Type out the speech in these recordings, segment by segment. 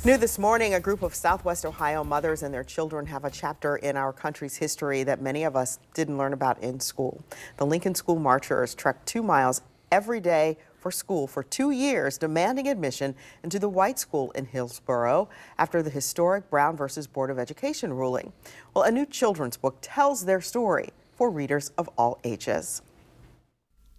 New this morning, a group of Southwest Ohio mothers and their children have a chapter in our country's history that many of us didn't learn about in school. The Lincoln School Marchers trekked 2 miles every day for school for 2 years, demanding admission into the white school in Hillsboro after the historic Brown versus Board of Education ruling. Well, a new children's book tells their story for readers of all ages.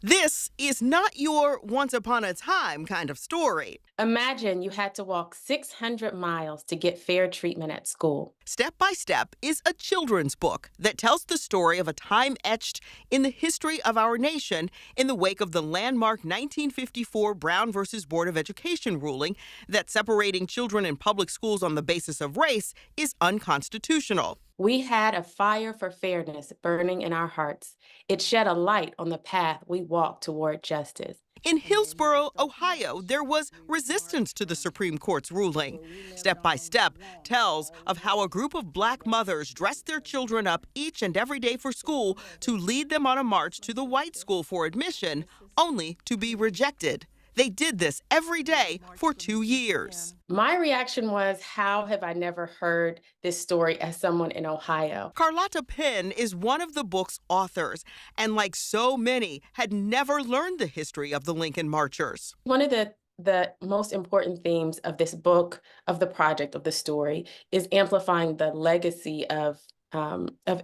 This is not your once upon a time kind of story. Imagine you had to walk 600 miles to get fair treatment at school. Step by Step is a children's book that tells the story of a time etched in the history of our nation in the wake of the landmark 1954 Brown versus Board of Education ruling that separating children in public schools on the basis of race is unconstitutional. We had a fire for fairness burning in our hearts. It shed a light on the path we walked toward justice. In Hillsboro, Ohio, there was resistance to the Supreme Court's ruling. Step by Step tells of how a group of black mothers dressed their children up each and every day for school to lead them on a march to the white school for admission, only to be rejected. They did this every day for 2 years. My reaction was, how have I never heard this story as someone in Ohio? Carlotta Penn is one of the book's authors, and like so many, had never learned the history of the Lincoln Marchers. One of the most important themes of this book, of the project, of the story, is amplifying the legacy of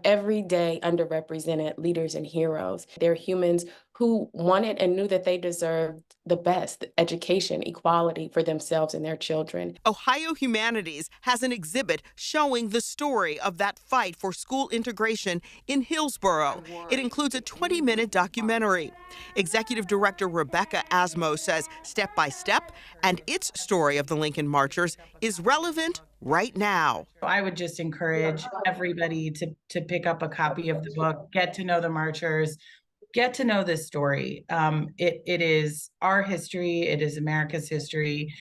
everyday underrepresented leaders and heroes. They're humans who wanted and knew that they deserved the best education, equality for themselves and their children. Ohio Humanities has an exhibit showing the story of that fight for school integration in Hillsboro. It includes a 20-minute documentary. Executive Director Rebecca Asmo says Step by Step and its story of the Lincoln Marchers is relevant right now. I would just encourage everybody to pick up a copy of the book, get to know the marchers, get to know this story. It is our history. It is America's history.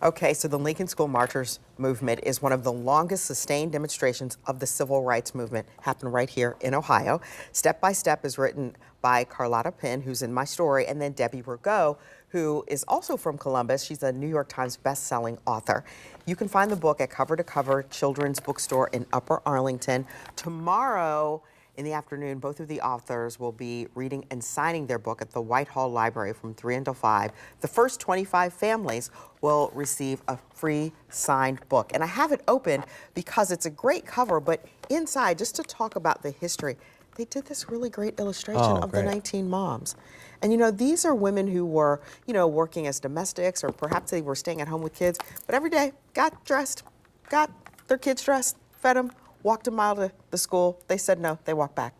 Okay, so the Lincoln School Marchers movement is one of the longest sustained demonstrations of the civil rights movement. Happened right here in Ohio. Step by Step is written by Carlotta Penn, who's in my story, and then Debbie Rigaud, who is also from Columbus. She's a New York Times best-selling author. You can find the book at Cover to Cover Children's Bookstore in Upper Arlington. Tomorrow in the afternoon, both of the authors will be reading and signing their book at the Whitehall Library from 3 until 5. The first 25 families will receive a free signed book. And I have it open because it's a great cover, but inside, just to talk about the history, they did this really great illustration of the 19 moms. And you know, these are women who were, you know, working as domestics, or perhaps they were staying at home with kids, but every day got dressed, got their kids dressed, fed them, walked a mile to the school. They said no, they walked back.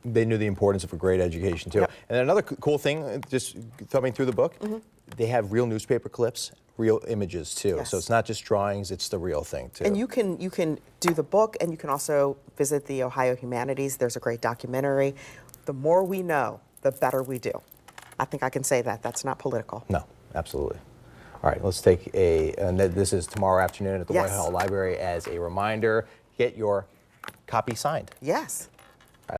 They knew the importance of a great education, too. Yep. And another cool thing, just thumbing through the book, they have real newspaper clips, real images, too. Yes. So it's not just drawings, it's the real thing, too. And you can do the book, and you can also visit the Ohio Humanities. There's a great documentary. The more we know, the better we do. I think I can say that. That's not political. No, absolutely. All right, let's take and this is tomorrow afternoon at the Yes. Whitehall Library. As a reminder, get your copy signed. Yes.